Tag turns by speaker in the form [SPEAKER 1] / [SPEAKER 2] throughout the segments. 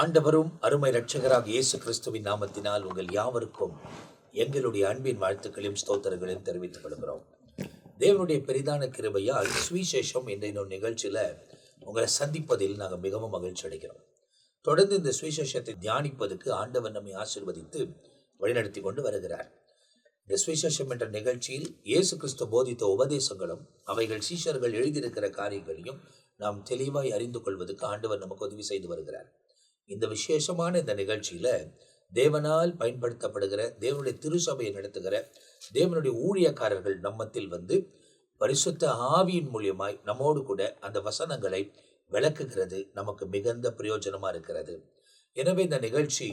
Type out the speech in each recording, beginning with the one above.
[SPEAKER 1] ஆண்டவரும் அருமை இரட்சகராக இயேசு கிறிஸ்துவின் நாமத்தினால் உங்கள் யாவருக்கும் எங்களுடைய அன்பின் வாழ்த்துக்களையும் ஸ்தோத்திரங்களையும் தெரிவித்துக் கொள்கிறோம். தேவனுடைய பெரிதான கிருபையால் சுவிசேஷம் என்ற இன்னொரு நிகழ்ச்சியில் உங்களை சந்திப்பதில் நாங்கள் மிகவும் மகிழ்ச்சி அடைகிறோம். தொடர்ந்து இந்த சுவிசேஷத்தை தியானிப்பதற்கு ஆண்டவர் நம்மை ஆசீர்வதித்து வழிநடத்தி கொண்டு வருகிறார். இந்த சுவிசேஷம் என்ற நிகழ்ச்சியில் இயேசு கிறிஸ்து போதித்த உபதேசங்களும் அவைகள் சீஷர்கள் எழுதியிருக்கிற காரியங்களையும் நாம் தெளிவாய் அறிந்து கொள்வதற்கு ஆண்டவர் நமக்கு உதவி செய்து வருகிறார். இந்த விசேஷமான இந்த நிகழ்ச்சியில தேவனால் பயன்படுத்தப்படுகிற, தேவனுடைய திருசபையை நடத்துகிற தேவனுடைய ஊழியக்காரர்கள் நம்மத்தில் வந்து பரிசுத்த ஆவியின் மூலியமாய் நம்மோடு கூட அந்த வசனங்களை விளக்குகிறது நமக்கு மிகுந்த பிரயோஜனமா இருக்கிறது. எனவே இந்த நிகழ்ச்சி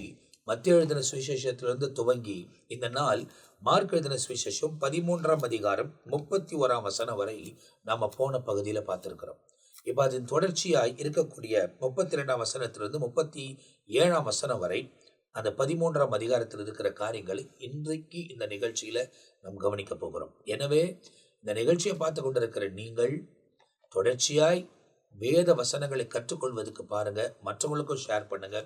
[SPEAKER 1] மத்திய எழுதின சுவிசேஷத்திலிருந்து துவங்கி இந்த நாள் மார்க் எழுதின சுவிசேஷம் 13ஆம் அதிகாரம் 31ஆம் வசனம் வரை நாம போன பகுதியில பார்த்திருக்கிறோம். இப்போ அதன் தொடர்ச்சியாய் இருக்கக்கூடிய 32ஆம் வசனத்திலிருந்து 37ஆம் வசனம் வரை அந்த 13ஆம் அதிகாரத்தில் இருக்கிற காரியங்களை இன்றைக்கு இந்த நிகழ்ச்சியில நாம் கவனிக்க போகிறோம். எனவே இந்த நிகழ்ச்சியை பார்த்து கொண்டிருக்கிற நீங்கள் தொடர்ச்சியாய் வேத வசனங்களை கற்றுக்கொள்வதற்கு பாருங்க, மற்றவங்களுக்கும் ஷேர் பண்ணுங்க.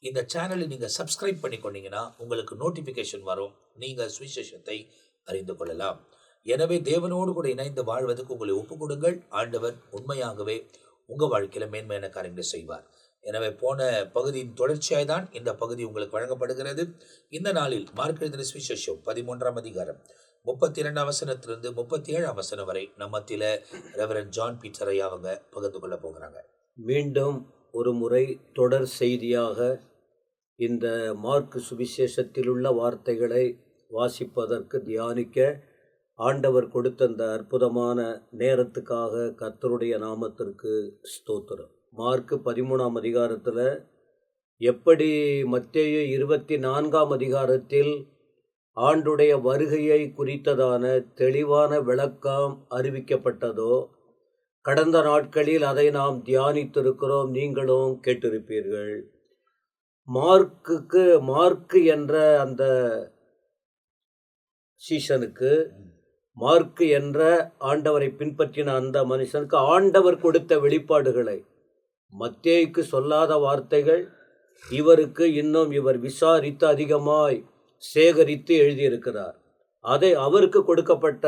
[SPEAKER 1] இந்த சேனலை நீங்க சப்ஸ்கிரைப் பண்ணிக்கொண்டீங்கன்னா உங்களுக்கு நோட்டிபிகேஷன் வரும், நீங்க சுவிசேஷத்தை அறிந்து கொள்ளலாம். எனவே தேவனோடு கூட இணைந்து வாழ்வதற்கு உங்களை ஒப்புக் கொடுங்கள். ஆண்டவர் உண்மையாகவே உங்க வாழ்க்கையில மேன்மையான காரியங்களை செய்வார். எனவே போன பகுதியின் தொடர்ச்சியாய் தான் இந்த பகுதி உங்களுக்கு வழங்கப்படுகிறது. இந்த நாளில் மார்க் எழுதின சுவிசேஷம் 13ஆம் அதிகாரம் 32ஆம் வசனத்திலிருந்து 37ஆம் வசனம் வரை நம்மத்தில ரெவரண்ட் ஜான் பீட்டர் ஐயா அவங்க பகிர்ந்து கொள்ள போகிறாங்க.
[SPEAKER 2] மீண்டும் ஒரு முறை தொடர் செய்தியாக இந்த மார்க் சுவிசேஷத்தில் உள்ள வார்த்தைகளை வாசிப்பதற்கு தியானிக்க ஆண்டவர் கொடுத்த அந்த அற்புதமான நேரத்துக்காக கர்த்தருடைய நாமத்திற்கு ஸ்தோத்திரம். மார்க் 13ஆம் அதிகாரத்தில் எப்படி மத்தேயு 24ஆம் அதிகாரத்தில் ஆண்டுடைய வருகையை குறித்ததான தெளிவான விளக்கம் அறிவிக்கப்பட்டதோ, கடந்த நாட்களில் அதை நாம் தியானித்திருக்கிறோம், நீங்களும் கேட்டிருப்பீர்கள். மார்க்கு என்ற அந்த சீஷனுக்கு, மார்க்கு என்ற ஆண்டவரை பின்பற்றின அந்த மனுஷனுக்கு ஆண்டவர் கொடுத்த வெளிப்பாடுகளை, மத்தேயுக்கு சொல்லாத வார்த்தைகள் இவருக்கு இன்னும் இவர் விசாரித்து அதிகமாய் சேகரித்து எழுதியிருக்கிறார். அதை அவருக்கு கொடுக்கப்பட்ட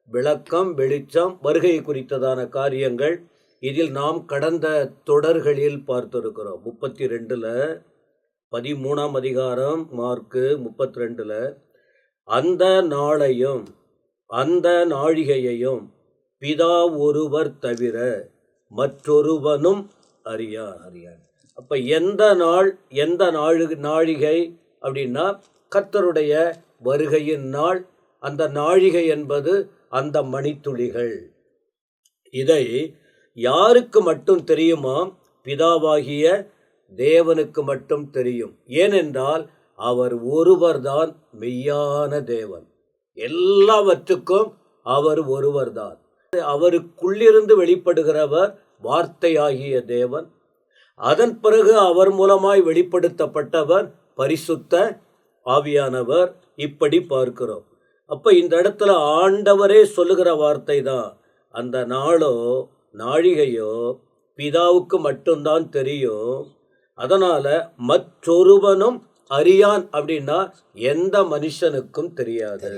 [SPEAKER 2] விளக்கம், வெளிச்சம், வருகை குறித்ததான காரியங்கள் இதில் நாம் கடந்த தொடர்களில் பார்த்திருக்கிறோம். 32ல் 13ஆம் அதிகாரம் மார்க்கு 32ல் அந்த நாளையும் அந்த நாழிகையையும் பிதா ஒருவர் தவிர மற்றொருவனும் அறியான். அப்ப எந்த நாள், எந்த நாழிகை அப்படின்னா கர்த்தருடைய வருகையின் நாள். அந்த நாழிகை என்பது அந்த மணித்துளிகள். இதை யாருக்கு மட்டும் தெரியுமா? பிதாவாகிய தேவனுக்கு மட்டும் தெரியும். ஏனென்றால் அவர் ஒருவர்தான் மெய்யான தேவன். எல்லாவற்றுக்கும் அவர் ஒருவர்தான். அவருக்குள்ளிருந்து வெளிப்படுகிறவர் வார்த்தையாகிய தேவன். அதன் பிறகு அவர் மூலமாய் வெளிப்படுத்தப்பட்டவர் பரிசுத்த ஆவியானவர். இப்படி பார்க்கிறோம். அப்ப இந்த இடத்துல ஆண்டவரே சொல்லுகிற வார்த்தை தான், அந்த நாளோ நாழிகையோ பிதாவுக்கு மட்டும்தான் தெரியும். அதனால மற்றொருவனும் அறியான் அப்படின்னா எந்த மனுஷனுக்கும் தெரியாது.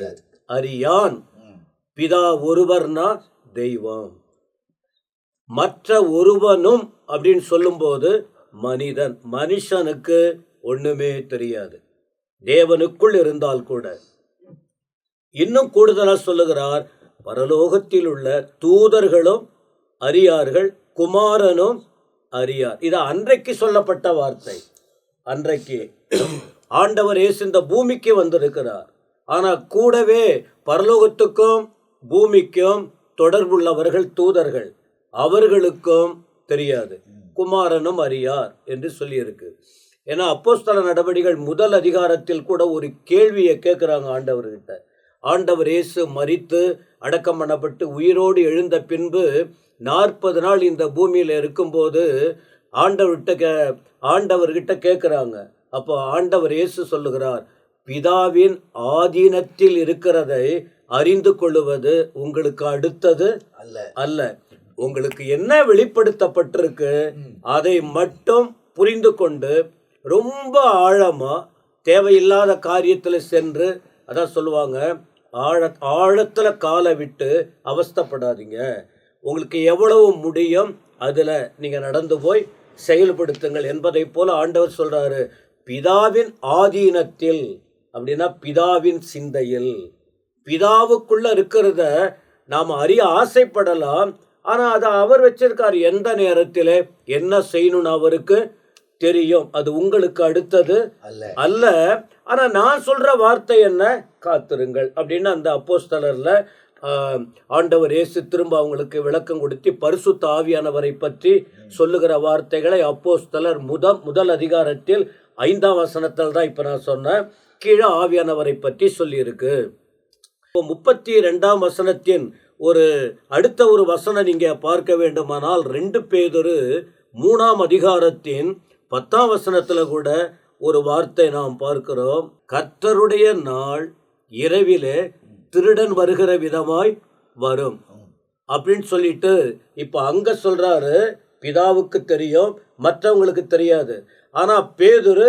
[SPEAKER 2] அறியான். பிதா ஒருவர்னா தெய்வம். மற்ற ஒருவனும் அப்படின்னு சொல்லும்போது மனிதன். மனுஷனுக்கு ஒண்ணுமே தெரியாது, தேவனுக்குள் இருந்தால் கூட. இன்னும் கூடுதலா சொல்லுகிறார், பரலோகத்தில் உள்ள தூதர்களும் அறியார்கள், குமாரனும் அறியார். இது அன்றைக்கு சொல்லப்பட்ட வார்த்தை. அன்றைக்கு ஆண்டவர் இயேசு இந்த பூமிக்கு வந்திருக்கிறார். ஆனா கூடவே பரலோகத்துக்கும் பூமிக்கும் தொடர்புள்ளவர்கள் தூதர்கள், அவர்களுக்கும் தெரியாது. குமாரனும் அறியார் என்று சொல்லியிருக்கு. ஏன்னா அப்போஸ்தல நடவடிக்கைகள் 1 அதிகாரத்தில் கூட ஒரு கேள்வியை கேட்குறாங்க ஆண்டவர்கிட்ட. ஆண்டவர் இயேசு மரித்து அடக்கம் பண்ணப்பட்டு உயிரோடு எழுந்த பின்பு 40 நாள் இந்த பூமியில் இருக்கும்போது ஆண்டவர்கிட்ட கேட்குறாங்க. அப்போ ஆண்டவர் இயேசு சொல்லுகிறார், பிதாவின் ஆதீனத்தில் இருக்கிறதை அறிந்து கொள்ளுவது உங்களுக்கு அடுத்தது அல்ல. உங்களுக்கு என்ன வெளிப்படுத்தப்பட்டிருக்கு அதை மட்டும் புரிந்து கொண்டு ரொம்ப ஆழமா தேவையில்லாத காரியத்தில் சென்று, அதான் சொல்லுவாங்க, ஆழத்துல காலை விட்டு அவஸ்தைப்படாதீங்க. உங்களுக்கு எவ்வளவு முடியும் அதில் நீங்கள் நடந்து போய் செயல்படுத்துங்கள் என்பதை போல ஆண்டவர் சொல்றாரு. பிதாவின் ஆதீனத்தில் அப்படின்னா பிதாவின் சிந்தையில், பிதாவுக்குள்ள இருக்கிறத நாம் அறிய ஆசைப்படலாம். ஆனால் அதை அவர் வச்சிருக்கார். எந்த நேரத்தில் என்ன செய்யணும்னு அவருக்கு தெரியும். அது உங்களுக்கு அடுத்தது அல்ல. ஆனால் நான் சொல்ற வார்த்தை என்ன? காத்திருங்கள் அப்படின்னு அந்த அப்போஸ்தலர்ல ஆண்டவர் இயேசு திரும்ப அவங்களுக்கு விளக்கம் கொடுத்து பரிசுத்த ஆவியானவரை பற்றி சொல்லுகிற வார்த்தைகளை அப்போஸ்தலர் முதல் அதிகாரத்தில் 5ஆம் வசனத்தில் தான் இப்போ நான் சொன்னேன். கீழே ஆவியானவரை பற்றி சொல்லியிருக்கு. 32ஆம் வசனத்தின் அடுத்த ஒரு வசனம் நீங்க பார்க்க வேண்டுமானால் 2 பேதுரு 3ஆம் அதிகாரத்தின் 10ஆம் வசனத்துல கூட ஒரு வார்த்தை நாம் பார்க்கிறோம். கர்த்தருடைய நாள் இரவிலே திருடன் வருகிற விதமாய் வரும் அப்படின்னு சொல்லிட்டு இப்ப அங்க சொல்றாரு. பிதாவுக்கு தெரியும், மற்றவங்களுக்கு தெரியாது. ஆனா பேதுரு,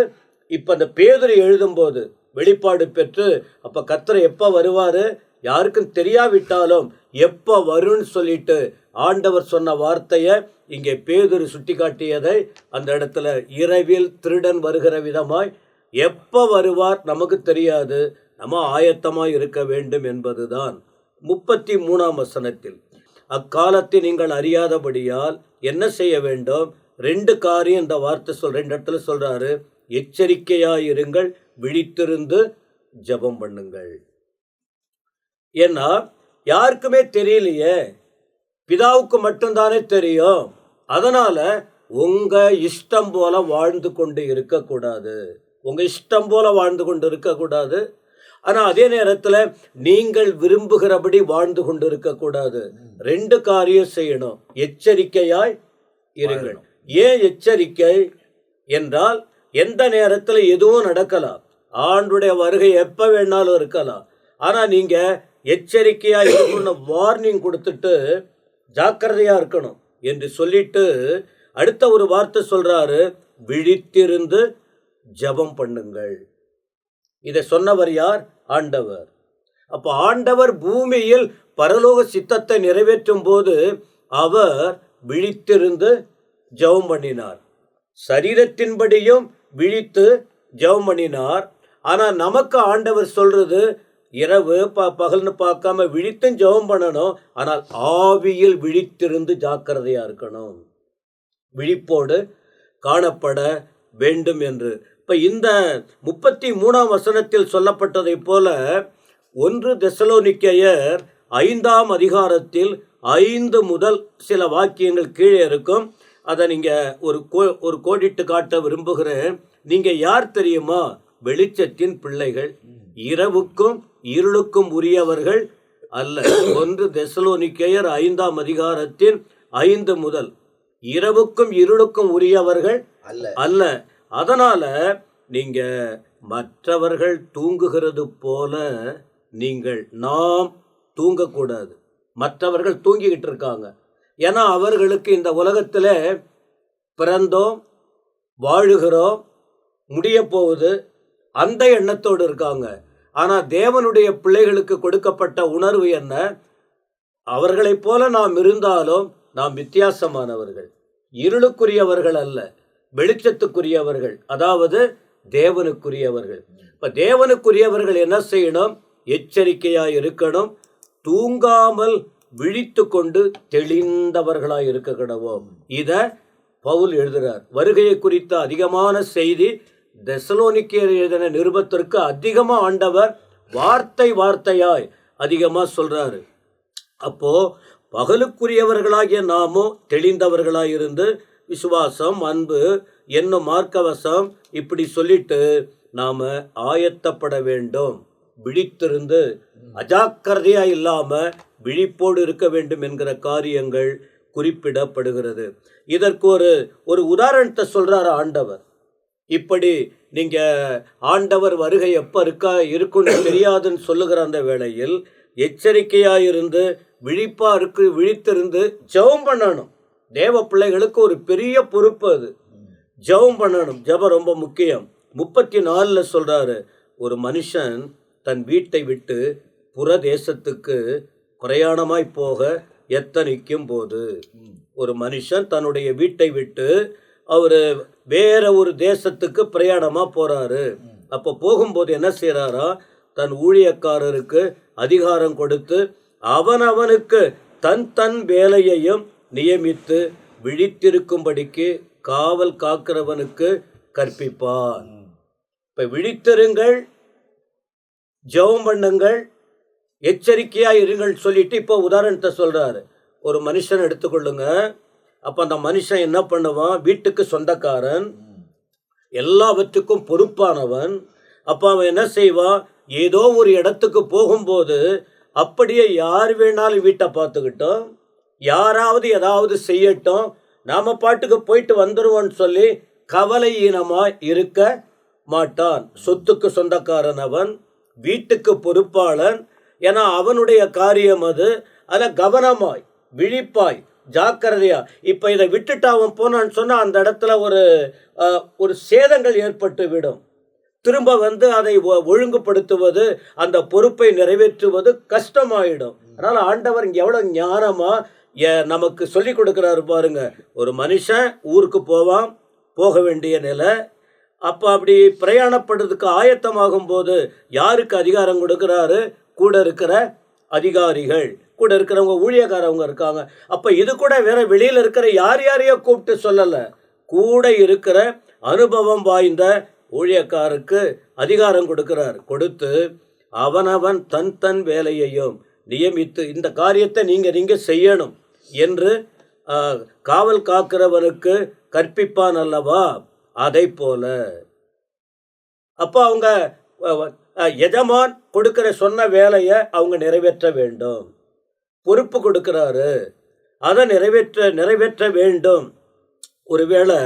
[SPEAKER 2] இப்ப அந்த பேதுரு எழுதும்போது வெளிப்பாடு பெற்று, அப்ப கர்த்தர் எப்ப வருவாரு யாருக்கும் தெரியாவிட்டாலும் எப்ப வரும்னு சொல்லிட்டு ஆண்டவர் சொன்ன வார்த்தையை இங்கே பேதுரு சுட்டி காட்டியதை அந்த இடத்துல, இரவில் திருடன் வருகிற விதமாய் எப்ப வருவார் நமக்கு தெரியாது, நம்ம ஆயத்தமாய் இருக்க வேண்டும் என்பதுதான். 33ஆம் வசனத்தில் அக்காலத்தை நீங்கள் அறியாதபடியால் என்ன செய்ய வேண்டும்? 2 காரியம் இந்த வார்த்தை 2 இடத்துல சொல்றாரு. எச்சரிக்கையாயிருங்கள், விழித்திருந்து ஜெபம் பண்ணுங்கள். ஏன்னா யாருக்குமே தெரியலையே, பிதாவுக்கு மட்டும்தானே தெரியும். அதனால உங்க இஷ்டம் போல வாழ்ந்து கொண்டு இருக்கக்கூடாது. உங்க இஷ்டம் போல வாழ்ந்து கொண்டு இருக்கக்கூடாது. ஆனா அதே நேரத்துல நீங்கள் விரும்புகிறபடி வாழ்ந்து கொண்டு இருக்கக்கூடாது. 2 காரியம் செய்யணும். எச்சரிக்கையாய் இருங்கள். ஏன் எச்சரிக்கை என்றால், எந்த நேரத்துல எதுவும் நடக்கலாம். ஆண்டுடைய வருகை எப்ப வேணாலும் இருக்கலாம். ஆனா நீங்க எச்சரிக்கையா இருக்கணும், வார்னிங் கொடுத்துட்டு ஜாக்கிரதையா இருக்கணும் என்று சொல்லிட்டு அடுத்த ஒரு வார்த்தை சொல்றாரு. விழித்திருந்து ஜெபம் பண்ணுங்கள். இதை சொன்னவர் யார்? ஆண்டவர். அப்ப ஆண்டவர் பூமியில் பரலோக சித்தத்தை நிறைவேற்றும் போது அவர் விழித்திருந்து ஜெபம் பண்ணினார். சரீரத்தின்படியும் விழித்து ஜெபம் பண்ணினார். ஆனா நமக்கு ஆண்டவர் சொல்றது, இரவு பகல்னு பார்க்காம விழித்தும் ஜெபம் பண்ணணும். ஆனால் ஆவியில் விழித்திருந்து ஜாக்கிரதையா இருக்கணும், விழிப்போடு காணப்பட வேண்டும் என்று. இப்ப இந்த 33ஆம் வசனத்தில் சொல்லப்பட்டதை போல 1 தெசலோனிக்கேயர் 5ஆம் அதிகாரத்தில் 5 முதல் சில வாக்கியங்கள் கீழே இருக்கும். அதை நீங்க ஒரு கோடிட்டு காட்ட விரும்புகிறேன். நீங்க யார் தெரியுமா? வெளிச்சத்தின் பிள்ளைகள், இரவுக்கும் இருளுக்கும் உரியவர்கள் அல்ல. 1 தெசலோனிக்கேயர் 5ஆம் அதிகாரத்தின் 5 முதல், இரவுக்கும் இருளுக்கும் உரியவர்கள் அல்ல. அதனால நீங்க மற்றவர்கள் தூங்குகிறது போல நாம் தூங்கக்கூடாது. மற்றவர்கள் தூங்கிக்கிட்டு இருக்காங்க. ஏன்னா அவர்களுக்கு இந்த உலகத்துல பிறந்தோம், வாழுகிறோம், முடிய போகுது, அந்த எண்ணத்தோடு இருக்காங்க. ஆனா தேவனுடைய பிள்ளைகளுக்கு கொடுக்கப்பட்ட உணர்வு என்ன? அவர்களைப் போல நாம் இருந்தாலும் நாம் வித்தியாசமானவர்கள், இருளுக்குரியவர்கள் அல்ல, வெளிச்சத்துக்குரியவர்கள், அதாவது தேவனுக்குரியவர்கள். இப்ப தேவனுக்குரியவர்கள் என்ன செய்யணும்? எச்சரிக்கையாய் இருக்கணும், தூங்காமல் விழித்து கொண்டு தெளிந்தவர்களாய் இருக்க கடவோம். இத பவுல் எழுதுறார். வருகையை குறித்த அதிகமான செய்தி தெசலோனிக்கேயர் எழுதின நிருபத்திற்கு அதிகமா ஆண்டவர் வார்த்தையாய் அதிகமா சொல்றாரு. அப்போ பகலுக்குரியவர்களாகிய நாமோ தெளிந்தவர்களாய் இருந்து விசுவாசம், அன்பு என்னும் மார்க்கவசம் இப்படி சொல்லிட்டு நாம ஆயத்தப்பட வேண்டும். விழித்திருந்து அஜாக்கிரதையா இல்லாம விழிப்போடு இருக்க வேண்டும் என்கிற காரியங்கள் குறிப்பிடப்படுகிறது. இதற்கு ஒரு உதாரணத்தை சொல்றாரு ஆண்டவர். இப்படி நீங்க ஆண்டவர் வருகை எப்ப இருக்குன்னு தெரியாதுன்னு சொல்லுகிற அந்த வேளையில் எச்சரிக்கையாயிருந்து விழித்திருந்து ஜெபம் பண்ணணும். தேவ பிள்ளைகளுக்கு ஒரு பெரிய பொறுப்பு அது. ஜெபம் பண்ணணும். ஜெபம் ரொம்ப முக்கியம். 34 சொல்றாரு, ஒரு மனுஷன் தன் வீட்டை விட்டு புறதேசத்துக்கு பிரயாணமாய் போக எத்தனிக்கும் போது, ஒரு மனுஷன் தன்னுடைய வீட்டை விட்டு அவர் வேற ஒரு தேசத்துக்கு பிரயாணமாக போகிறாரு. அப்போ போகும்போது என்ன செய்கிறாரா, தன் ஊழியக்காரருக்கு அதிகாரம் கொடுத்து அவனவனுக்கு தன் தன் வேலையையும் நியமித்து விழித்திருக்கும்படிக்கு காவல் காக்கிறவனுக்கு கற்பிப்பான். இப்போ விழித்திருங்கள், ஜெபம் பண்ணுங்கள், எச்சரிக்கையாக இருங்கள் சொல்லிட்டு இப்போ உதாரணத்தை சொல்கிறாரு. ஒரு மனுஷன் எடுத்துக்கொள்ளுங்க. அப்போ அந்த மனுஷன் என்ன பண்ணுவான், வீட்டுக்கு சொந்தக்காரன், எல்லாவற்றுக்கும் பொறுப்பானவன். அப்போ அவன் என்ன செய்வான், ஏதோ ஒரு இடத்துக்கு போகும்போது அப்படியே யார் வேணாலும் வீட்டை பார்த்துக்கிட்டோம், யாராவது ஏதாவது செய்யட்டும், நாம் பாட்டுக்கு போயிட்டு வந்துடுவோன்னு சொல்லி கவலை ஈனமாக இருக்க மாட்டான். சொத்துக்கு சொந்தக்காரன் அவன், வீட்டுக்கு பொறுப்பாளன். ஏன்னா அவனுடைய காரியம் அது. அதில் கவனமாய் விழிப்பாய் ஜாக்கிரதையா. இப்போ இதை விட்டுட்டு அவன் போனான்னு சொன்னால் அந்த இடத்துல ஒரு சேதங்கள் ஏற்பட்டு விடும். திரும்ப வந்து அதை ஒழுங்குபடுத்துவது, அந்த பொறுப்பை நிறைவேற்றுவது கஷ்டமாயிடும். அதனால் ஆண்டவர் இங்கே எவ்வளோ ஞானமாக நமக்கு சொல்லி கொடுக்குறாரு பாருங்க. ஒரு மனுஷன் ஊருக்கு போக வேண்டிய நிலை. அப்போ அப்படி பிரயாணப்படுறதுக்கு ஆயத்தமாகும் போது யாருக்கு அதிகாரம் கொடுக்குறாரு, கூட இருக்கிற அதிகாரிகள், கூட இருக்கிறவங்க, ஊழியக்காரவங்க இருக்காங்க. அப்போ இது கூட வேற வெளியில் இருக்கிற யாரையோ கூப்பிட்டு சொல்லலை, கூட இருக்கிற அனுபவம் வாய்ந்த ஊழியக்காருக்கு அதிகாரம் கொடுக்கிறார். கொடுத்து அவனவன் தன் தன் வேலையையும் நியமித்து இந்த காரியத்தை நீங்கள் செய்யணும் என்று காவல் காக்கிறவனுக்கு கற்பிப்பான் அல்லவா. அதை போல அப்போ அவங்க எஜமான் கொடுக்கிற சொன்ன வேலையை அவங்க நிறைவேற்ற வேண்டும். பொறுப்பு கொடுக்கிறாரு, அதை நிறைவேற்ற வேண்டும். ஒருவேளை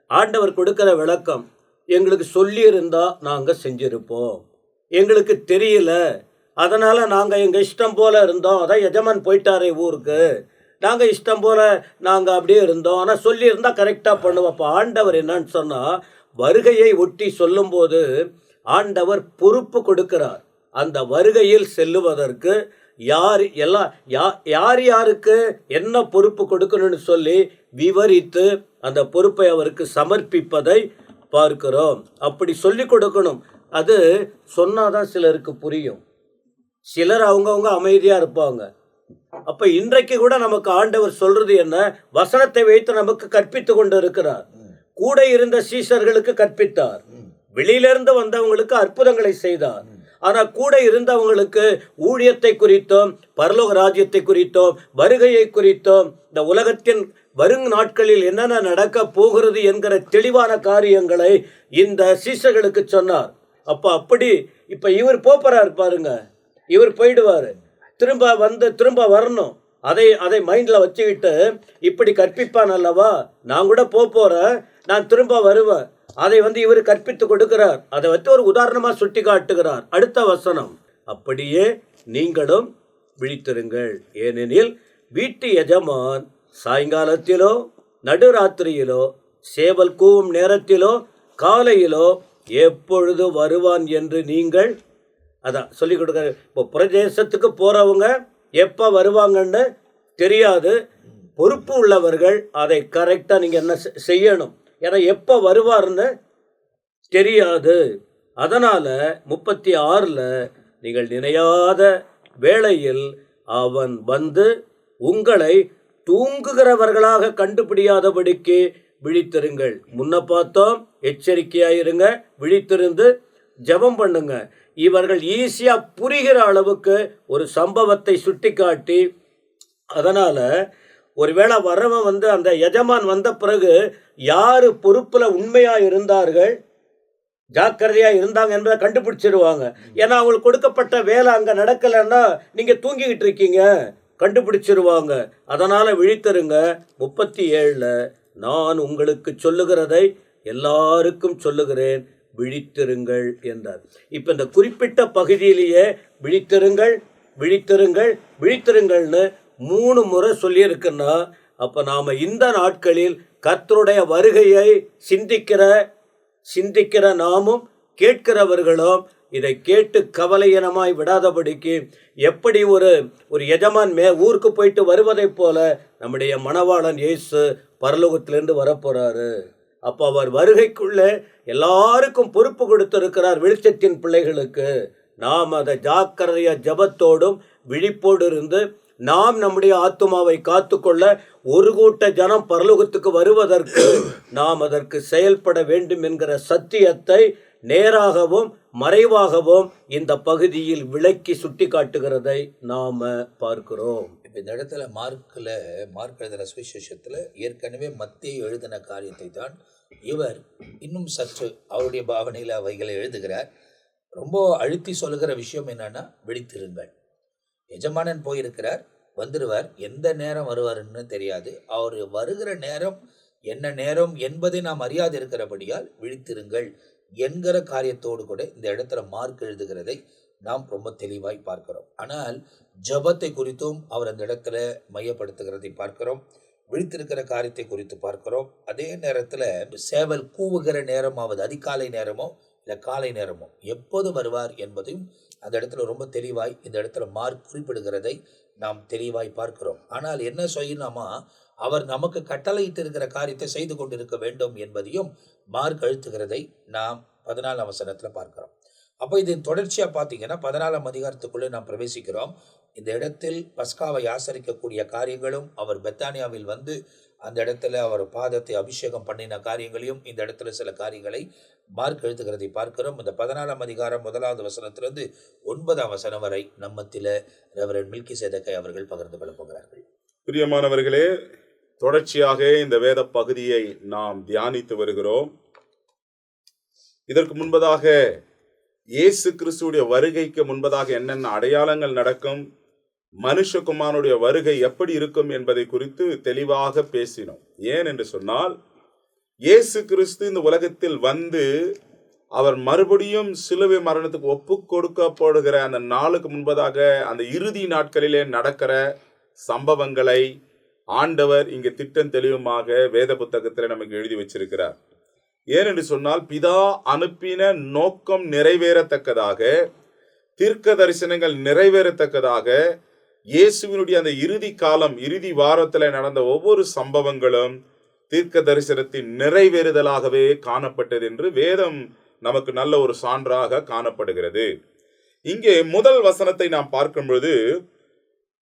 [SPEAKER 2] ஆண்டவர் கொடுக்கிற விளக்கம் எங்களுக்கு சொல்லியிருந்தா நாங்கள் செஞ்சிருப்போம், எங்களுக்கு தெரியல, அதனால் நாங்கள் எங்கள் இஷ்டம் போல் இருந்தோம், அதான் எஜமான் போயிட்டாரே ஊருக்கு, நாங்கள் இஷ்டம் போல் நாங்கள் அப்படியே இருந்தோம், ஆனால் சொல்லியிருந்தால் கரெக்டாக பண்ணுவோம். அப்போ ஆண்டவர் என்னன்னு சொன்னால், வருகையை ஒட்டி சொல்லும்போது ஆண்டவர் பொறுப்பு கொடுக்கிறார். அந்த வருகையில் செல்லுவதற்கு யாருக்கு என்ன பொறுப்பு கொடுக்கணும்னு சொல்லி விவரித்து அந்த பொறுப்பை அவருக்கு சமர்ப்பிப்பதை பார்க்கிறோம். அப்படி சொல்லி கொடுக்கணும். அது சொன்னாதான் சிலருக்கு புரியும். சிலர் அவங்கவுங்க அமைதியாக இருப்பாங்க. அப்போ இன்றைக்கு கூட நமக்கு ஆண்டவர் சொல்றது என்ன, வசனத்தை வைத்து நமக்கு கற்பித்து கொண்டு இருக்கிறார். கூட இருந்த சீஷர்களுக்கு கற்பித்தார், வெளியிலிருந்து வந்தவங்களுக்கு அற்புதங்களை செய்தார். ஆனால் கூட இருந்தவங்களுக்கு ஊழியத்தை குறித்தோம், பரலோக ராஜ்யத்தை குறித்தோம், வருகையை குறித்தோம், இந்த உலகத்தின் வரும் நாட்களில் என்னென்ன நடக்க போகிறது என்கிற தெளிவான காரியங்களை இந்த சீஷர்களுக்கு சொன்னார். அப்போ அப்படி இப்போ இவர் போறார் பாருங்க, இவர் போயிடுவார், திரும்ப வரணும். அதை மைண்டில் வச்சுக்கிட்டு இப்படி கற்பிப்பான் அல்லவா, நான் கூட போகிறேன், நான் திரும்ப வருவேன், அதை இவர் கற்பித்து கொடுக்கிறார். அதை வச்சு ஒரு உதாரணமாக சுட்டி காட்டுகிறார். அடுத்த வசனம், அப்படியே நீங்களும் விழித்திருங்கள், ஏனெனில் வீட்டு எஜமான் சாயங்காலத்திலோ நடுராத்திரியிலோ சேவல் கூவும் நேரத்திலோ காலையிலோ எப்பொழுது வருவான் என்று நீங்கள் அதான் சொல்லி கொடுக்குற. இப்போ பிரதேசத்துக்கு போகிறவங்க எப்போ வருவாங்கன்னு தெரியாது. பொறுப்பு உள்ளவர்கள் அதை கரெக்டாக நீங்கள் என்ன செய்யணும், ஏன்னா எப்போ வருவார்னு தெரியாது. அதனால் 36 நீங்கள் நினையாத வேளையில் அவன் வந்து உங்களை தூங்குகிறவர்களாக கண்டுபிடியாதபடிக்கு விழித்திருங்கள். முன்ன பார்த்தோம், எச்சரிக்கையாயிருங்க, விழித்திருந்து ஜெபம் பண்ணுங்க. இவர்கள் ஈஸியாக புரிகிற அளவுக்கு ஒரு சம்பவத்தை சுட்டி காட்டி, அதனால் ஒருவேளை வரவன் அந்த எஜமான் வந்த பிறகு யார் பொறுப்பில் உண்மையாக இருந்தார்கள், ஜாக்கிரதையாக இருந்தாங்க என்பதை கண்டுபிடிச்சிருவாங்க. ஏன்னா அவங்களுக்கு கொடுக்கப்பட்ட வேலை அங்கே நடக்கலைன்னா நீங்கள் தூங்கிக்கிட்டு இருக்கீங்க, கண்டுபிடிச்சிருவாங்க. அதனால் விழித்திருங்க. 37 நான் உங்களுக்கு சொல்லுகிறதை எல்லாருக்கும் சொல்லுகிறேன், விழித்திருங்கள் என்றார். இப்போ இந்த குறிப்பிட்ட பகுதியிலேயே விழித்திருங்கள் விழித்திருங்கள் விழித்திருங்கள்னு 3 முறை சொல்லியிருக்குன்னா, அப்போ நாம் இந்த நாட்களில் கர்த்தருடைய வருகையை சிந்திக்கிற நாமும் கேட்கிறவர்களும் இதை கேட்டு கவலையினமாய் விடாதபடிக்கு எப்படி ஒரு எஜமான் ஊருக்கு போயிட்டு வருவதைப் போல நம்முடைய மணவாளன் இயேசு பரலோகத்திலிருந்து வரப்போறாரு. அப்போ அவர் வருகைக்குள்ளே எல்லாருக்கும் பொறுப்பு கொடுத்திருக்கிறார். வெளிச்சத்தின் பிள்ளைகளுக்கு நாம் அதை ஜாக்கிரதையா ஜபத்தோடும் விழிப்போடு இருந்து நாம் நம்முடைய ஆத்துமாவை காத்துக்கொள்ள ஒரு கூட்ட ஜனம் பரலோகத்துக்கு வருவதற்கு நாம் அதற்கு செயல்பட வேண்டும் என்கிற சத்தியத்தை நேராகவும் மறைவாகவும் இந்த பகுதியில் விளக்கி சுட்டி காட்டுகிறதை நாம் பார்க்கிறோம்.
[SPEAKER 1] இப்போ இந்த இடத்துல மார்க் எழுதின சுவிசேஷத்தில் ஏற்கனவே மத்தேயு எழுதின காரியத்தை தான் இவர் இன்னும் சற்று அவருடைய பாவனையில் அவைகளை எழுதுகிறார். ரொம்ப அழுத்தி சொல்லுகிற விஷயம் என்னன்னா, விழித்திருங்கள். எஜமானன் போயிருக்கிறார், வந்துடுவார், எந்த நேரம் வருவாருன்னு தெரியாது. அவர் வருகிற நேரம் என்ன நேரம் என்பதை நாம் அறியாது இருக்கிறபடியால் விழித்திருங்கள் என்கிற காரியத்தோடு கூட இந்த இடத்துல மார்க் எழுதுகிறதை நாம் ரொம்ப தெளிவாய் பார்க்கிறோம். ஆனால் ஜபத்தை குறித்தும் அவர் அந்த இடத்துல மையப்படுத்துகிறதை பார்க்கிறோம். விழித்திருக்கிற காரியத்தை குறித்து பார்க்கிறோம். அதே நேரத்தில் சேவல் கூவுகிற நேரமாவது அதிகாலை நேரமோ இல்லை காலை நேரமோ எப்போது வருவார் என்பதையும் அந்த இடத்துல ரொம்ப தெளிவாய் இந்த இடத்துல மார்க் குறிப்பிடுகிறதை நாம் தெளிவாய் பார்க்கிறோம். ஆனால் என்ன செய்யணுமா, அவர் நமக்கு கட்டளையிட்டு இருக்கிற காரியத்தை செய்து கொண்டிருக்க வேண்டும் என்பதையும் மார்க் அழுத்துகிறதை நாம் 14ஆம் வசனத்தில் பார்க்கிறோம். அப்போ இதன் தொடர்ச்சியாக பார்த்தீங்கன்னா 14ஆம் அதிகாரத்துக்குள்ளே நாம் பிரவேசிக்கிறோம். இந்த இடத்தில் பஸ்காவை ஆசரிக்கக்கூடிய காரியங்களும் அவர் பெத்தானியாவில் வந்து அந்த இடத்துல அவர் பாதத்தை அபிஷேகம் பண்ணின காரியங்களையும் இந்த இடத்துல சில காரியங்களை மார்க் எழுதுகிறதை பார்க்கிறோம். இந்த 14ஆம் அதிகாரம் 1வது வசனத்திலிருந்து 9ஆம் வசனம் வரை நம்மத்தில ரெவரண்ட் மில்கிசேதேக்கை அவர்கள் பகிர்ந்து கொள்ளப் போகிறார்கள்.
[SPEAKER 3] பிரியமானவர்களே, தொடர்ச்சியாக இந்த வேத பகுதியை நாம் தியானித்து வருகிறோம். இதற்கு முன்பதாக இயேசு கிறிஸ்துவுடைய வருகைக்கு முன்பதாக என்னென்ன அடையாளங்கள் நடக்கும், மனுஷகுமாரனுடைய வருகை எப்படி இருக்கும் என்பதை குறித்து தெளிவாக பேசினோம். ஏன் என்று சொன்னால், இயேசு கிறிஸ்து இந்த உலகத்தில் வந்து அவர் மறுபடியும் சிலுவை மரணத்துக்கு ஒப்பு கொடுக்கப்படுகிற அந்த நாளுக்கு முன்பதாக அந்த இறுதி நாட்களிலே நடக்கிற சம்பவங்களை ஆண்டவர் இங்கே திட்டம் தெளிவுமாக வேத புத்தகத்தில் நமக்கு எழுதி வச்சிருக்கிறார். ஏனென்று சொன்னால், பிதா அனுப்பின நோக்கம் நிறைவேறத்தக்கதாக, தீர்க்க தரிசனங்கள் நிறைவேறத்தக்கதாக, இயேசுவினுடைய அந்த இறுதி காலம், இறுதி வாரத்தில் நடந்த ஒவ்வொரு சம்பவங்களும் தீர்க்க தரிசனத்தின் நிறைவேறுதலாகவே காணப்பட்டது என்று வேதம் நமக்கு நல்ல ஒரு சான்றாக காணப்படுகிறது. இங்கே முதல் வசனத்தை நாம் பார்க்கும் பொழுது,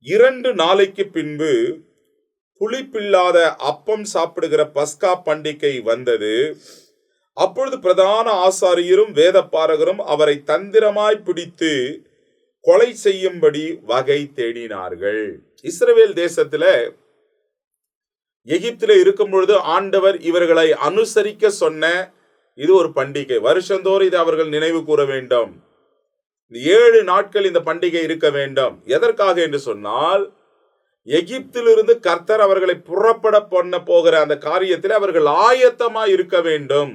[SPEAKER 3] 2 நாளைக்கு பின்பு புளிப்பில்லாத அப்பம் சாப்பிடுகிற பஸ்கா பண்டிகை வந்தது. அப்பொழுது பிரதான ஆசாரியரும் வேதபாரகரும் அவரை தந்திரமாய் பிடித்து கொலை செய்யும்படி வகை தேடினார்கள். இஸ்ரவேல் தேசத்துல எகிப்தில இருக்கும் பொழுது ஆண்டவர் இவர்களை அனுசரிக்க சொன்ன இது ஒரு பண்டிகை. வருஷந்தோறும் இதை அவர்கள் நினைவு கூற வேண்டும். 7 நாட்கள் இந்த பண்டிகை இருக்க வேண்டும். எதற்காக என்று சொன்னால், எகிப்திலிருந்து கர்த்தர் அவர்களை புறப்பட பண்ண போகிற அந்த காரியத்தில் அவர்கள் ஆயத்தமாய் இருக்க வேண்டும்.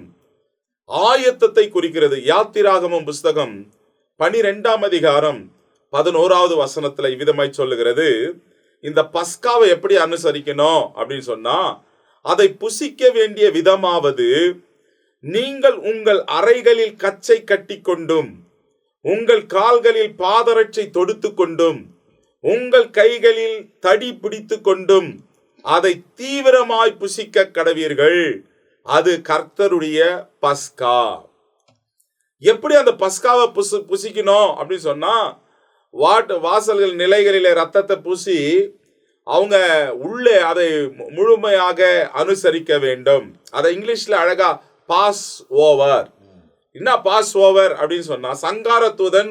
[SPEAKER 3] ஆயத்தத்தை குறிக்கிறது. யாத்திராகமம் புஸ்தகம் 12ஆம் அதிகாரம் 11வது வசனத்துல இவ்விதமாய் சொல்லுகிறது, இந்த பஸ்காவை எப்படி அனுசரிக்கணும் அப்படின்னு சொன்னா, அதை புசிக்க வேண்டிய விதமாவது, நீங்கள் உங்கள் அறைகளில் கச்சை கட்டி கொண்டும் உங்கள் கால்களில் பாதரட்சை தொடுத்து கொண்டும் உங்கள் கைகளில் தடி பிடித்து கொண்டும் அதை தீவிரமாய் புசிக்க கடவீர்கள். அது கர்த்தருடைய பஸ்கா. எப்படி அந்த பஸ்காவை புசிக்கணும் அப்படின்னு சொன்னா, வாசல்கள் நிலைகளிலே ரத்தத்தை பூசி அவங்க உள்ளே அதை முழுமையாக அனுசரிக்க வேண்டும். அதை இங்கிலீஷ்ல அழகா பாஸ் ஓவர். என்ன பாஸ் ஓவர் அப்படின்னு சொன்னா, சங்கார தூதன்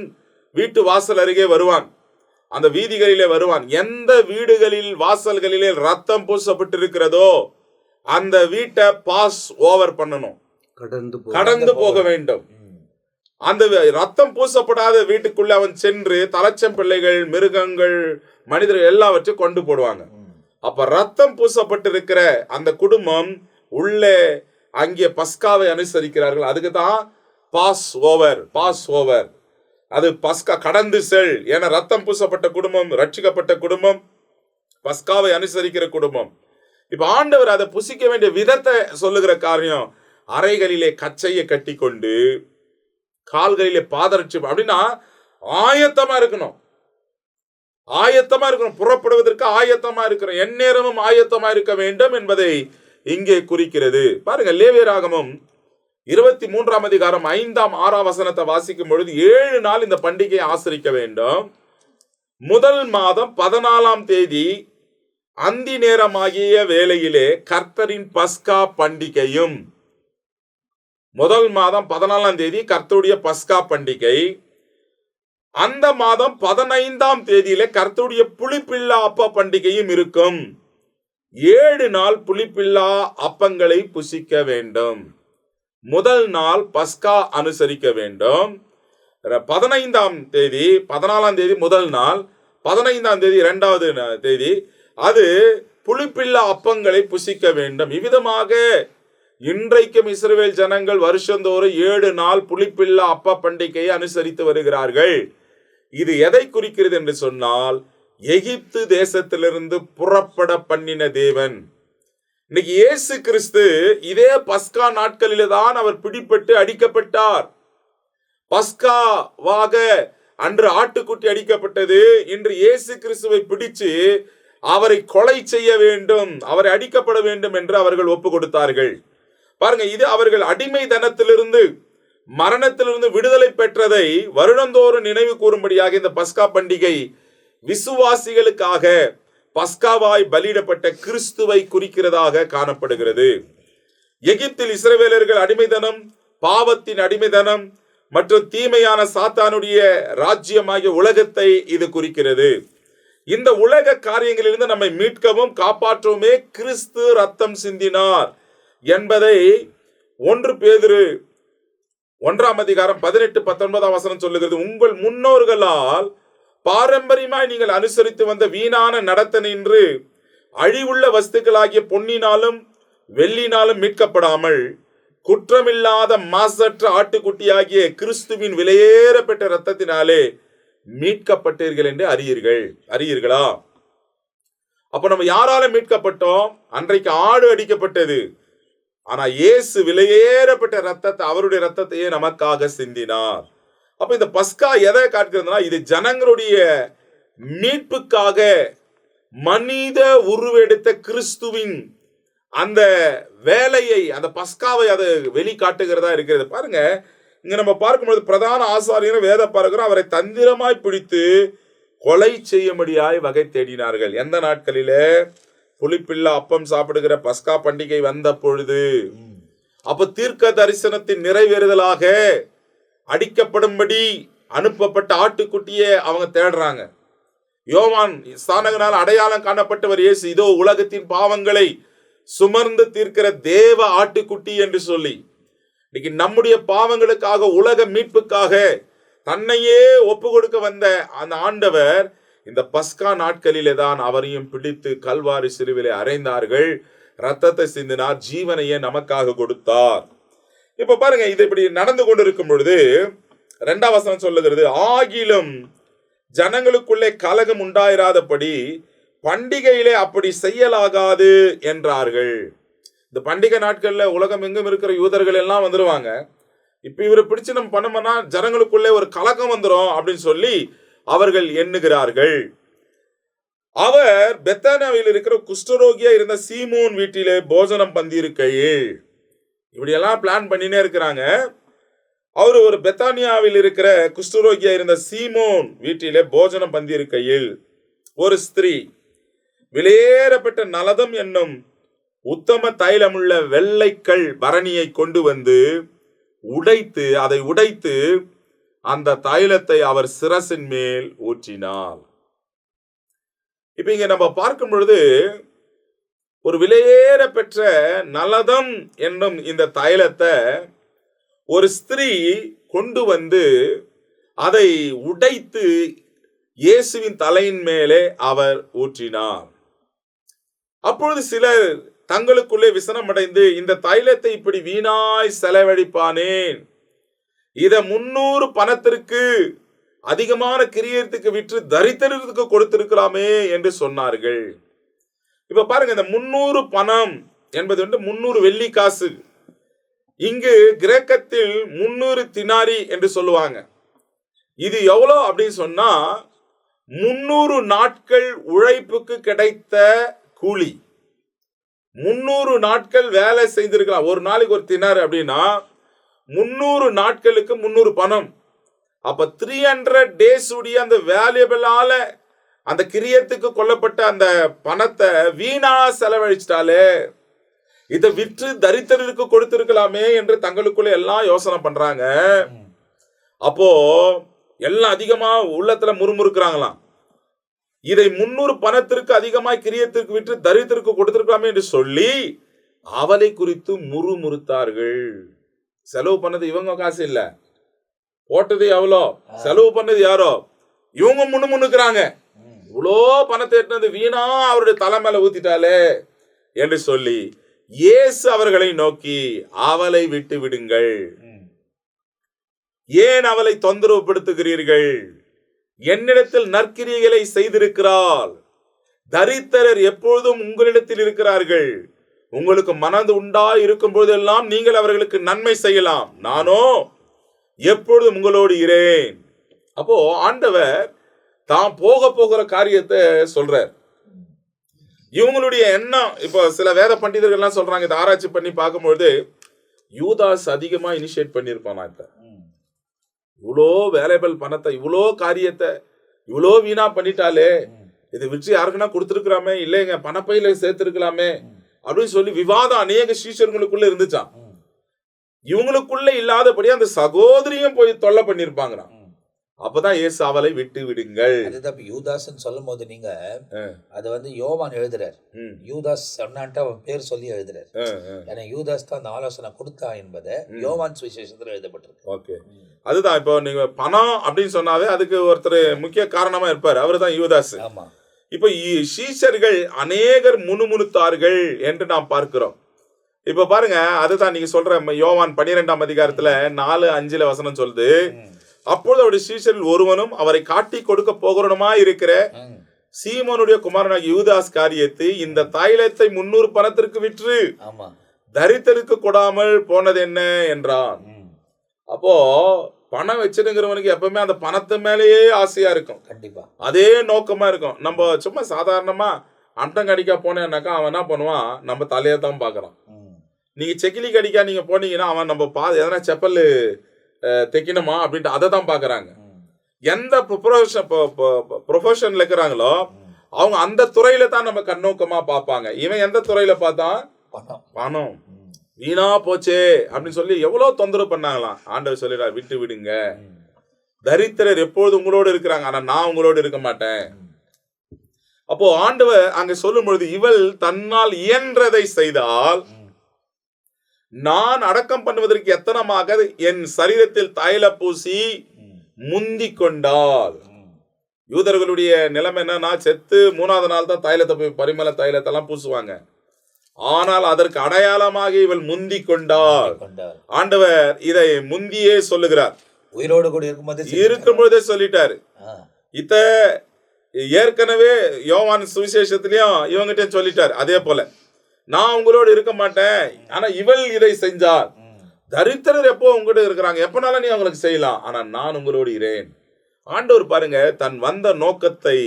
[SPEAKER 3] வீட்டு வாசல் அருகே வருவான், அந்த வீதிகளிலே வருவான். எந்த வீடுகளில் வாசல்களிலே ரத்தம் பூசப்பட்டிருக்கிறதோ அந்த வீட்டை பாஸ் ஓவர் பண்ணணும், கடந்து போக வேண்டும். அந்த ரத்தம் பூசப்படாத வீட்டுக்குள்ள அவன் சென்று தலைச்சம் பிள்ளைகள், மிருகங்கள், மனிதர்கள் எல்லாவற்றையும் கொண்டு போடுவாங்க. அப்ப ரத்தம் பூசப்பட்டிருக்கிற அந்த குடும்பம் உள்ளே அங்கே பஸ்காவை அனுசரிக்கிறார்கள். அதுக்கு தான் பாஸ் ஓவர். அது பஸ்கா, கடந்து செல். என ரத்தம் பூசப்பட்ட குடும்பம், ரட்சிக்கப்பட்ட குடும்பம், பஸ்காவை அனுசரிக்கிற குடும்பம். இப்ப ஆண்டவர் அதை புசிக்க வேண்டிய விதத்தை சொல்லுகிற காரியம், அறைகளிலே கச்சையை கட்டி கொண்டு கால்களிலே பாதரட்சி, அப்படின்னா ஆயத்தமா இருக்கணும். ஆயத்தமா இருக்கணும், புறப்படுவதற்கு ஆயத்தமா இருக்கிறோம், எந்நேரமும் ஆயத்தமா இருக்க வேண்டும் என்பதை இங்கே குறிக்கிறது. பாருங்க, லேவியராகமம் 23ஆம் அதிகாரம் 5ஆம் 6ஆம் வசனத்தை வாசிக்கும் பொழுது 7 நாள் இந்த பண்டிகையை ஆசரிக்க வேண்டும். முதல் மாதம் 14ஆம் தேதி அந்தி நேரமாகிய வேளையிலே கர்த்தரின் பஸ்கா பண்டிகையும். முதல் மாதம் 14ஆம் தேதி கர்த்தருடைய பஸ்கா பண்டிகை. அந்த மாதம் 15ஆம் தேதியில கர்த்தருடைய புளிப்பில்லா அப்ப பண்டிகையும் இருக்கும். 7 நாள் புளிப்பில்லா அப்பங்களை புசிக்க வேண்டும். முதல் நாள் பஸ்கா அனுசரிக்க வேண்டும். 15ஆம் தேதி 14ஆம் தேதி முதல் நாள், 15ஆம் தேதி 2வது தேதி அது புளிப்பில்லா அப்பங்களை புசிக்க வேண்டும். இவ்விதமாக இன்றைக்கும் இஸ்ரவேல் ஜனங்கள் வருஷந்தோறும் 7 நாள் புளிப்பில்லா அப்ப பண்டிகையை அனுசரித்து வருகிறார்கள். இது எதை குறிக்கிறது என்று சொன்னால், எகிப்து தேசத்திலிருந்து புறப்பட பண்ணின தேவன். இன்னைக்கு இயேசு கிறிஸ்து இதே பஸ்கா நாட்களிலே தான் அவர் பிடிபட்டு அடிக்கப்பட்டார். பஸ்காவாக அன்று ஆட்டுக்குட்டி அடிக்கப்பட்டது. இன்று இயேசு கிறிஸ்துவை பிடிச்சு அவரை கொலை செய்ய வேண்டும், அவரை அடிக்கப்பட வேண்டும் என்று அவர்கள் ஒப்பு கொடுத்தார்கள். பாருங்க, இது அவர்கள் அடிமை தனத்திலிருந்து, மரணத்திலிருந்து விடுதலை பெற்றதை வருடந்தோறும் நினைவு கூறும்படியாக இந்த பஸ்கா பண்டிகை விசுவாசிகளுக்காக பஸ்காவாய் பலியிடப்பட்ட கிறிஸ்துவை குறிக்கிறதாக காணப்படுகிறது. எகிப்தில் இஸ்ரவேலர்கள் அடிமைதனம், பாவத்தின் அடிமைதனம் மற்றும் தீமையான சாத்தானுடைய ராஜ்யமாகிய உலகத்தை இது குறிக்கிறது. இந்த உலக காரியங்களிலிருந்து நம்மை மீட்கவும் காப்பாற்றவுமே கிறிஸ்து ரத்தம் சிந்தினார் என்பதை 1 பேதுரு 1ஆம் அதிகாரம் 18-19ஆம் வசனம் சொல்லுகிறது. உங்கள் முன்னோர்களால் பாரம்பரியமாய் நீங்கள் அனுசரித்து வந்த வீணான நடத்தனின்று அழிவுள்ள வஸ்துக்களாகிய பொன்னினாலும் வெள்ளினாலும் மீட்கப்படாமல் குற்றமில்லாத மாசற்ற ஆட்டுக்குட்டியாகிய கிறிஸ்துவின் விலையேறப்பட்ட இரத்தத்தினாலே மீட்கப்பட்டீர்கள் என்று அறியீர்களா? அப்ப நம்ம யாரால மீட்கப்பட்டோம்? அன்றைக்கு ஆடு அடிக்கப்பட்டது. ஆனா இயேசு விலையேறப்பட்ட ரத்தத்தை, அவருடைய ரத்தத்தையே நமக்காக சிந்தினார். அப்ப இந்த பஸ்கா எதை காட்டுகிறதுனா, இது ஜனங்களுடைய மீட்புக்காக மனித உருவெடுத்த கிறிஸ்துவின் அந்த வேலையை, அந்த பஸ்காவை அதை வெளிக்காட்டுகிறதா இருக்கிறது. பாருங்க, இங்க நம்ம பார்க்கும்போது பிரதான ஆசாரியரும் வேத பாரகரும் அவரை தந்திரமாய் பிடித்து கொலை செய்யும்படியாய் வகை தேடினார்கள். எந்த நாட்களிலே? புளிப்பில்லா அப்பம் சாப்பிடுகிற பஸ்கா பண்டிகை வந்த பொழுது. அப்ப தீர்க்க தரிசனத்தின் நிறைவேறுதலாக அடிக்கப்படும்படி அனுப்பப்பட்ட ஆட்டுக்குட்டியை அவங்க தேடுறாங்க. யோவான் ஸ்நானகனால் அடையாளம் காணப்பட்டவர் இயேசு, இதோ உலகத்தின் பாவங்களை சுமர்ந்து தீர்க்கிற தேவ ஆட்டுக்குட்டி என்று சொல்லி, இன்னைக்கு நம்முடைய பாவங்களுக்காக, உலக மீட்புக்காக தன்னையே ஒப்பு கொடுக்க வந்த அந்த ஆண்டவர் இந்த பஸ்கா நாட்களிலே தான் அவரையும் பிடித்து கல்வாரி சிலுவிலே அறைந்தார்கள், ரத்தத்தை சிந்தினார், ஜீவனையே நமக்காக கொடுத்தார். இப்ப பாருங்க, இது இப்படி நடந்து கொண்டிருக்கும் பொழுது 2ஆம் வசனம் சொல்லுகிறது, ஆகிலும் ஜனங்களுக்குள்ளே கலகம் உண்டாயிராதபடி பண்டிகையிலே அப்படி செய்யலாகாது என்றார்கள். இந்த பண்டிகை நாட்கள்ல உலகம் எங்கும் இருக்கிற யூதர்கள் எல்லாம் வந்துருவாங்க. இப்ப இவரை பிடிச்சு நம்ம பண்ணோம்னா ஜனங்களுக்குள்ளே ஒரு கலக்கம் வந்துரும் அப்படின்னு சொல்லி அவர்கள் எண்ணுகிறார்கள். அவர் பெத்தானியாவில் இருக்கிற குஷ்டரோகியா இருந்த சீமோன் வீட்டிலே போஜனம் பந்தியிருக்கையில், இப்படி எல்லாம் பிளான் பண்ணினே இருக்கிறாங்க. அவர் ஒரு பெத்தானியாவில் இருக்கிற குஷ்டரோகியா இருந்த சீமோன் வீட்டிலே போஜனம் பந்தியிருக்கையில் ஒரு ஸ்திரீ விலையேறப்பட்ட நலதம் என்னும் உத்தம தைலமுள்ள வெள்ளைக்கல் பரணியை கொண்டு வந்து அதை உடைத்து அந்த தைலத்தை அவர் சிரசின் மேல் ஊற்றினார். இப்ப இங்க நம்ம பார்க்கும் பொழுது ஒரு விலையேற பெற்ற நலதம் என்னும் இந்த தைலத்தை ஒரு ஸ்திரீ கொண்டு வந்து அதை உடைத்து இயேசுவின் தலையின் மேலே அவர் ஊற்றினார். அப்பொழுது சிலர் தங்களுக்குள்ளே விசனமடைந்து, இந்த தைலத்தை இப்படி வீணாய் செலவழிப்பானேன், இத 300 பணத்திற்கு அதிகமான கிரியத்துக்கு விற்று தரித்திரத்துக்கு கொடுத்திருக்கலாமே என்று சொன்னார்கள். இப்ப பாருங்க, இந்த 300 பணம் என்பது வந்து 300 வெள்ளி காசு. இங்கு கிரேக்கத்தில் 300 தினாரி என்று சொல்லுவாங்க. இது எவ்வளோ அப்படின்னு சொன்னா 300 நாட்கள் உழைப்புக்கு கிடைத்த கூலி. 300 நாட்கள் வேலை செய்திருக்கலாம். ஒரு நாளைக்கு ஒரு தினார் அப்படின்னா 300 நாட்களுக்கு 300 பணம். அப்ப 300 டேஸ் உடைய அந்த வேல்யூபிளால அந்த கிரியத்துக்கு கொல்லப்பட்ட அந்த பணத்தை வீணா செலவழிச்சிட்டாலே, இதை விற்று தரித்திரருக்கு கொடுத்திருக்கலாமே என்று தங்களுக்குள்ள எல்லாம் யோசனை பண்றாங்க. அப்போ எல்லாம் அதிகமா உள்ளத்துல முறுமுறுக்கிறாங்களாம். இதை 300 பணத்திற்கு அதிகமாய் கிரியத்திற்கு விற்று தரித்திற்கு கொடுத்திருக்கலாமே என்று சொல்லி அவளை குறித்து முறுமுறுத்தார்கள். செலவு பண்ணது இவங்க காசு இல்ல, போட்டது எவ்வளோ, செலவு பண்ணது யாரோ, இவங்க முணுமுணுக்கிறாங்க. இவ்வளோ பணத்தை எட்டினது வீணா அவருடைய தலை மேல ஊத்திட்டாலே என்று சொல்லி இயேசு அவர்களை நோக்கி, அவளை விட்டு விடுங்கள், ஏன் அவளை தொந்தரவு படுத்துகிறீர்கள்? என்னிடத்தில் நற்கிரியைகளை செய்திருக்கிறாள். தரித்திரர் எப்பொழுதும் உங்களிடத்தில் இருக்கிறார்கள். உங்களுக்கு மனது உண்டா இருக்கும் போதெல்லாம் நீங்கள் அவர்களுக்கு நன்மை செய்யலாம். நானோ எப்பொழுதும் உங்களோடு இரேன். அப்போ ஆண்டவர் தாம் போகிற காரியத்தை சொல்றார். இவங்களுடைய எண்ணம், இப்போ சில வேத பண்டிதர்கள் எல்லாம் சொல்றாங்க, இதை ஆராய்ச்சி பண்ணி பார்க்கும்பொழுது யூதாஸ் அதிகமா இனிஷியேட் பண்ணியிருப்பானா. இப்ப இவ்வளோ வேலைபல் பணத்தை, இவ்வளோ காரியத்தை இவ்வளோ வீணா பண்ணிட்டாலே, இதை விற்று யாருக்குன்னா கொடுத்துருக்கலாமே, இல்லைங்க பணப்பையில சேர்த்திருக்கலாமே அப்படின்னு சொல்லி விவாதம் அநேக சீஷர்களுக்குள்ள இருந்துச்சான். இவங்களுக்குள்ள இல்லாதபடி அந்த சகோதரியும் போய் தொல்லை பண்ணிருப்பாங்க. அப்பதான் இயேசு அவளை விட்டு விடுங்கள்.
[SPEAKER 1] அதுதான் யூதாஸ்ன்னு சொல்லும் போது நீங்க அது வந்து யோவான் எழுதுறார். யூதாஸ் சொன்னான்ட்டு அவன் பேர் சொல்லி எழுதுறார். ஏன்னா யூதாஸ் தான் அந்த ஆலோசனை கொடுத்தா என்பதை யோவான் சுவிசேஷத்துல எழுதப்பட்டிருக்கு.
[SPEAKER 3] ஓகே, அதுதான். இப்போ நீங்க பணம் அப்படின்னு சொன்னாவே அதுக்கு ஒருத்தர் முக்கிய காரணமா இருப்பாரு, அவரு தான் யூதாஸ்.
[SPEAKER 1] ஆமா.
[SPEAKER 3] இப்ப சீஷர்கள் அநேகர் முணுமுணுத்தார்கள் என்று நாம் பார்க்கிறோம். இப்ப பாருங்க, அதுதான் நீங்க சொல்ற யோவான் 12ஆம் அதிகாரத்துல 4:5 வசனம் சொல்லுது, அப்பொழுது அவருடைய சீஷரில் ஒருவனும் அவரை காட்டி கொடுக்க போகிறவனுமா இருக்கிற சீமோனுடைய குமாரனாகிய யூதாஸ் காரியத்தை இந்த தைலத்தை 300 பணத்திற்கு விற்று தரித்திரருக்கு கொடாமல் போனது என்ன என்றான். அப்போ பணம் வச்சிருக்கிறவனுக்கு எப்பவுமே அந்த பணத்து மேலேயே ஆசையா இருக்கும். கண்டிப்பா அதே நோக்கமா இருக்கும். நம்ம சும்மா சாதாரணமா அண்டம் கடிக்கா போனேன்னாக்கா அவன் என்ன பண்ணுவான், நம்ம தலையை தான் பாக்குறான். நீங்க செக்கிலி கடிக்கா நீங்க போனீங்கன்னா அவன் நம்ம எதனா செப்பல் தைக்கணுமா அப்படின்ட்டு அதை தான் பாக்குறாங்க. எந்த ப்ரொஃபஷன்ல இருக்கிறாங்களோ அவங்க அந்த துறையில தான் நம்ம கண்ணோக்கமா பார்ப்பாங்க. இவன் எந்த துறையில பார்த்தான், பணம் வீணா போச்சே அப்படின்னு சொல்லி எவ்வளவு தொந்தரவு பண்ணாங்களாம். ஆண்டவர் சொல்லிடுறார், விட்டு விடுங்க, தரித்திரர் எப்பொழுது உங்களோடு இருக்கிறாங்க, ஆனா நான் உங்களோடு இருக்க மாட்டேன். அப்போ ஆண்டவர் அங்க சொல்லும் பொழுது, இவள் தன்னால் இயன்றதை செய்தால் நான் அடக்கம் பண்ணுவதற்கு எத்தனமாக என் சரீரத்தில் தைல பூசி முந்தி கொண்டாள். யூதர்களுடைய நிலைமை என்னன்னா, செத்து 3ஆவது நாள் தான் தைலத்தை போய் பரிமள தைலத்தெல்லாம் பூசுவாங்க. ஆனால் அதற்கு அடையாளமாக இவள் முந்தி கொண்டாள். ஆண்டவர் இதை முந்தியே சொல்லுகிறார்,
[SPEAKER 1] உயிரோடு கூட
[SPEAKER 3] இருக்கும்போதே சொல்லிட்டாரு. இத ஏற்கனவே யோவான் சுவிசேஷத்திலையும் இவங்கிட்ட சொல்லிட்டாரு. அதே போல நான் உங்களோடு இருக்க மாட்டேன், ஆனா இவள் இதை செஞ்சார். தரித்திரர் எப்போ உங்ககிட்ட இருக்கிறாங்க, எப்பனாலும் நீ அவங்களுக்கு செய்யலாம், ஆனா நான் உங்களோடு இரேன். ஆண்டவர் பாருங்க தன் வந்த நோக்கத்தை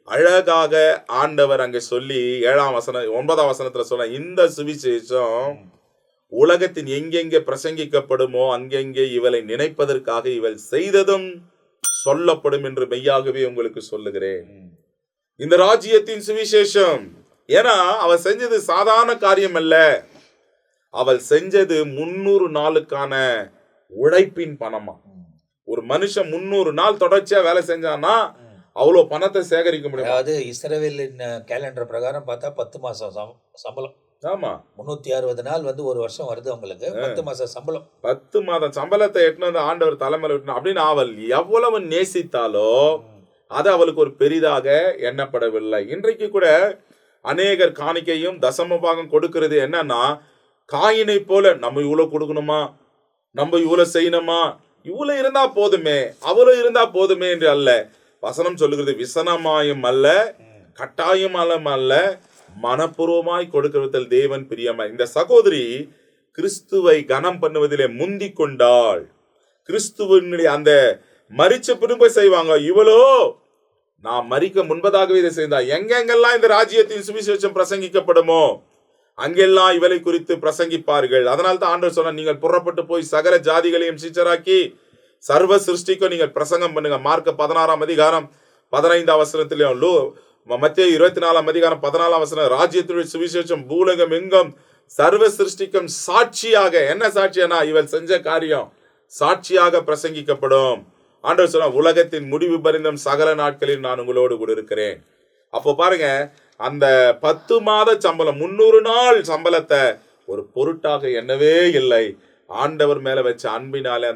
[SPEAKER 3] அழகாக ஆண்டவர் அங்கே சொல்லி 9ஆம் வசனத்துல சொல்ல, இந்த சுவிசேஷம் உலகத்தின் எங்கெங்கே பிரசங்கிக்கப்படுமோ அங்கெங்கே இவளை நினைப்பதற்காக இவள் செய்ததும் சொல்லப்படும் என்று மெய்யாகவே உங்களுக்கு சொல்லுகிறேன். இந்த ராஜ்யத்தின் சுவிசேஷம், ஏன்னா அவள் செஞ்சது சாதாரண காரியம் அல்ல, அவள் செஞ்சது 300 நாளுக்கான உழைப்பின் பணமா. ஒரு மனுஷன் 300 நாள் தொடர்ச்சியா வேலை செஞ்சான்னா அவ்வளவு பணத்தை சேகரிக்க முடியும்.
[SPEAKER 1] அதாவது இஸ்ரவேலின் கேலண்டர் பிரகாரம் பார்த்தா 10 மாசம் சம்பளம்.
[SPEAKER 3] ஆமா,
[SPEAKER 1] 360 நாள் வந்து ஒரு வருஷம் வருது உங்களுக்கு, 10 மாசம் சம்பளம்.
[SPEAKER 3] 10 மாதம் சம்பளத்தை எட்டுனது ஆண்டவர் தலைமையில விட்டணும். அப்படின்னு அவள் எவ்வளவு நேசித்தாலோ அது அவளுக்கு ஒரு பெரிதாக எண்ணப்படவில்லை. இன்றைக்கு கூட அநேகர் காணிக்கையும் தசம பாகம் கொடுக்கிறது என்னன்னா, காயினை போல நம்ம இவ்வளவு கொடுக்கணுமா, நம்ம இவ்வளவு செய்யணுமா, இவ்வளவு இருந்தா போதுமே, அவ்வளவு இருந்தா போதுமே என்று அல்ல. வசனம் சொல்லுகிறது, விசனமாயும் அல்ல, கட்டாயம் அல்ல, மனப்பூர்வமாய் கொடுக்கிறதில் தேவன் பிரியமாய். இந்த சகோதரி கிறிஸ்துவை கனம் பண்ணுவதிலே முந்தி கொண்டாள். கிறிஸ்துவனுடைய அந்த மரிச்ச பின்பு செய்வாங்க. இவளோ நான் மரிக்க முன்பதாகவே இதை செய்தா. எங்கெங்கெல்லாம் இந்த ராஜ்யத்தின் சுவிசேஷம் பிரசங்கிக்கப்படுமோ அங்கெல்லாம் இவளை குறித்து பிரசங்கிப்பார்கள். அதனால தான் ஆண்டவர் சொன்னார், நீங்கள் புறப்பட்டு போய் சகல ஜாதிகளையும் சீச்சராக்கி சர்வ சிருஷ்டிக்கும் நீங்கள் பிரசங்கம் பண்ணுங்க. மார்க் 16ஆம் அதிகாரம் 15ஆம் வசனத்திலும், மத்தேயு 24ஆம் அதிகாரம் 14ஆம் வசனம், ராஜ்யத்துடைய சுவிசேஷம் பூலகம் எங்கும் சர்வ சிருஷ்டிக்கும் சாட்சியாக, என்ன சாட்சியானா இவள் செஞ்ச காரியம் சாட்சியாக பிரசங்கிக்கப்படும். ஆண்டவர் சொன்னா, உலகத்தின் முடிவு பரிந்தும் சகல நாட்களில் நான் உங்களோடு கூட இருக்கிறேன். அப்போ பாருங்க, அந்த 10 மாத சம்பளம் 300 நாள் சம்பளத்தை ஒரு பொருட்டாக எண்ணவே இல்லை. ஆண்டவர் மேல வச்ச அன்பினாலே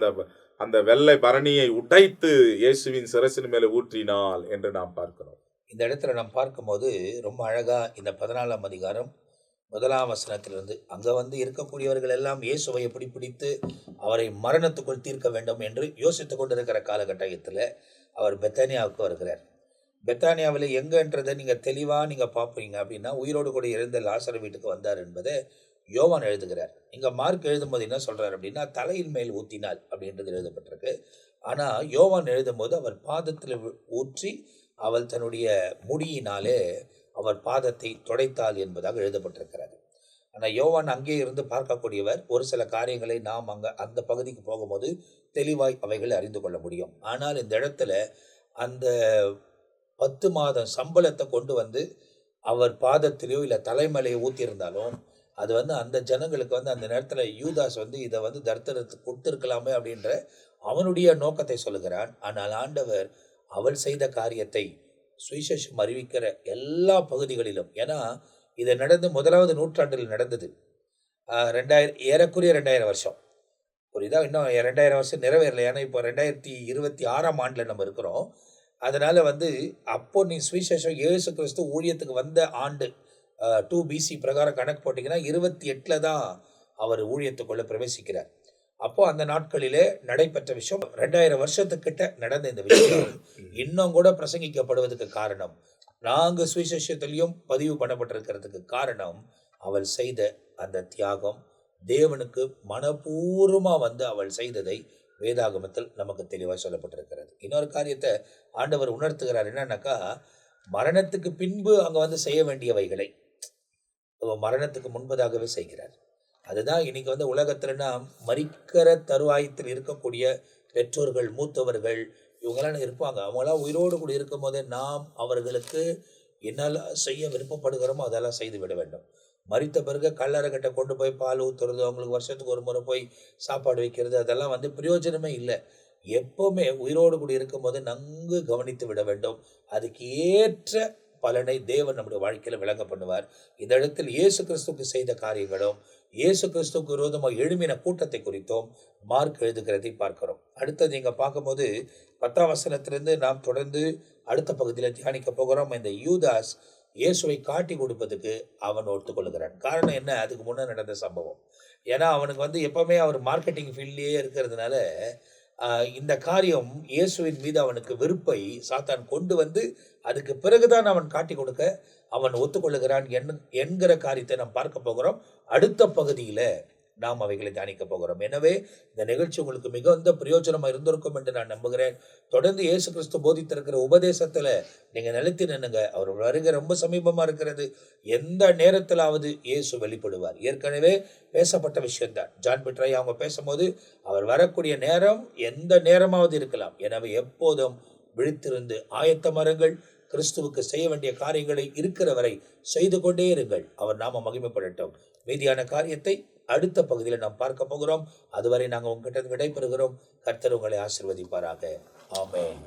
[SPEAKER 3] அந்த வெள்ளை பரணியை உடைத்து இயேசுவின் சிரசின் மேல ஊற்றினாள் என்று நாம் பார்க்கிறோம்.
[SPEAKER 1] இந்த இடத்துல நாம் பார்க்கும்போது ரொம்ப அழகா இந்த 14ஆம் அதிகாரம் 1ஆம் வசனத்திலிருந்து அங்கே இருக்கக்கூடியவர்கள் எல்லாம் இயேசுவை எப்படி பிடித்து அவரை மரணத்துக்குள் தீர்க்க வேண்டும் என்று யோசித்து கொண்டிருக்கிற காலகட்டத்தில் அவர் பெத்தானியாவுக்கு வருகிறார். பெத்தானியாவில் எங்கன்றதை நீங்கள் தெளிவாக நீங்கள் பார்ப்பீங்க அப்படின்னா, உயிரோடு கூட இருந்த லாசர் வீட்டுக்கு வந்தார் என்பதை யோவான் எழுதுகிறார். இங்கே மார்க் எழுதும்போது என்ன சொல்கிறார் அப்படின்னா, தலையின் மேல் ஊற்றினாள் அப்படின்றது எழுதப்பட்டிருக்கு. ஆனால் யோவான் எழுதும்போது அவர் பாதத்தில் ஊற்றி அவள் தன்னுடைய முடியினாலே அவர் பாதத்தை துடைத்தாள் என்பதாக எழுதப்பட்டிருக்கிறது. ஆனால் யோவான் அங்கே இருந்து பார்க்கக்கூடியவர் ஒரு சில காரியங்களை நாம் அந்த பகுதிக்கு போகும்போது தெளிவாய் அவைகளை அறிந்து கொள்ள முடியும். ஆனால் இந்த இடத்துல அந்த 10 மாதம் சம்பளத்தை கொண்டு அவர் பாதத்திலேயோ இல்லை தலைமலையை ஊற்றியிருந்தாலும் அது அந்த ஜனங்களுக்கு அந்த நேரத்தில் யூதாஸ் இதை தரித்திரத்துக்கு கொடுத்துருக்கலாமே அப்படின்ற அவனுடைய நோக்கத்தை சொல்லுகிறான். ஆனால் ஆண்டவர் அவள் செய்த காரியத்தை சுவிசேஷம் அறிவிக்கிற எல்லா பகுதிகளிலும், ஏன்னா இது நடந்து 1வது நூற்றாண்டில் நடந்தது. ஏறக்குறைய 2000 வருஷம் புரியுதா? இன்னும் 2000 வருஷம் நிறைவேறலை. ஏன்னா இப்போ 2026ஆம் ஆண்டில் நம்ம இருக்கிறோம். அதனால் அப்போ நீ சுவிசேஷம் இயேசு கிறிஸ்து ஊழியத்துக்கு வந்த ஆண்டு 2 BC பிரகாரம் கணக்கு போட்டிங்கன்னா 28 தான் அவர் ஊழியத்துக்குள்ளே பிரவேசிக்கிறார். அப்போ அந்த நாட்களிலே நடைபெற்ற விஷயம் 2000 வருஷத்துக்கிட்ட நடந்த இந்த விஷயம் இன்னும் கூட பிரசங்கிக்கப்படுவதற்கு காரணம், நாங்கள் சுவிசேஷத்திலையும் பதிவு பண்ணப்பட்டிருக்கிறதுக்கு காரணம் அவள் செய்த அந்த தியாகம். தேவனுக்கு மனப்பூர்வமாக அவள் செய்ததை வேதாகமத்தில் நமக்கு தெளிவாக சொல்லப்பட்டிருக்கிறது. இன்னொரு காரியத்தை ஆண்டவர் உணர்த்துகிறார். என்னன்னாக்கா, மரணத்துக்கு பின்பு அங்கே செய்ய வேண்டியவைகளை மரணத்துக்கு முன்பதாகவே செய்கிறார். அதுதான் இன்னைக்கு உலகத்துலனா மரிக்கிற தருவாயத்தில் இருக்கக்கூடிய பெற்றோர்கள், மூத்தவர்கள் இவங்களாம் இருப்பாங்க. அவங்களாம் உயிரோடு கூட இருக்கும் போதே நாம் அவர்களுக்கு என்னெல்லாம் செய்ய விருப்பப்படுகிறோமோ அதெல்லாம் செய்து விட வேண்டும். மரித்த பிறகு கல்லறைக்கிட்ட கொண்டு போய் பால் ஊற்றுறது, அவங்களுக்கு வருஷத்துக்கு ஒரு முறை போய் சாப்பாடு வைக்கிறது, அதெல்லாம் பிரயோஜனமே இல்லை. எப்போவுமே உயிரோடு கூட இருக்கும்போது நன்கு கவனித்து விட வேண்டும். அதுக்கு ஏற்ற பலனை தேவன் நம்முடைய வாழ்க்கையில் விளங்க பண்ணுவார். இந்த இடத்தில் இயேசு கிறிஸ்துவுக்கு செய்த காரியங்களும் இயேசு கிறிஸ்துவுக்கு விரோதமாக எழுமின கூட்டத்தை குறித்தும் மார்க் எழுதுகிறதை பார்க்கிறோம். அடுத்தது நீங்கள் பார்க்கும்போது 10ஆம் வசனத்திலிருந்து நாம் தொடர்ந்து அடுத்த பகுதியில் தியானிக்க போகிறோம். இந்த யூதாஸ் இயேசுவை காட்டி கொடுப்பதுக்கு அவன் ஒத்துக்கொள்கிறான். காரணம் என்ன? அதுக்கு முன்னே நடந்த சம்பவம். ஏன்னா அவனுக்கு எப்போவுமே அவர் மார்க்கெட்டிங் ஃபீல்ட்லேயே இருக்கிறதுனால இந்த காரியம் இயேசுவின் மீது அவனுக்கு வெறுப்பை சாத்தான் கொண்டு அதுக்கு பிறகுதான் அவன் காட்டி கொடுக்க அவன் ஒத்துக்கொள்ளுகிறான் என்கிற காரியத்தை நாம் பார்க்க போகிறோம். அடுத்த பகுதியில் நாம் அவைகளை தியானிக்க போகிறோம். எனவே இந்த நிகழ்ச்சி உங்களுக்கு மிகுந்த பிரயோஜனமாக இருந்திருக்கும் என்று நான் நம்புகிறேன். தொடர்ந்து இயேசு கிறிஸ்து போதித்திருக்கிற உபதேசத்தில் நீங்கள் நிலைத்து நின்னுங்க. அவர் வருகை ரொம்ப சமீபமாக இருக்கிறது. எந்த நேரத்திலாவது இயேசு வெளிப்படுவார். ஏற்கனவே பேசப்பட்ட விஷயம்தான். ஜான் பிட்ராய் அவங்க பேசும்போது அவர் வரக்கூடிய நேரம் எந்த நேரமாவது இருக்கலாம். எனவே எப்போதும் விழித்திருந்து ஆயத்தமருங்கள். கிறிஸ்துவுக்கு செய்ய வேண்டிய காரியங்களை இருக்கிற வரை செய்து கொண்டே இருங்கள். அவர் நாம மகிமைப்படட்டும். மீதியான காரியத்தை அடுத்த பகுதியில் நாம் பார்க்க போகிறோம். அதுவரை நாங்கள் உங்ககிட்ட விடைபெறுகிறோம். கர்த்தர் உங்களை ஆசீர்வதிப்பாராக. ஆமென்.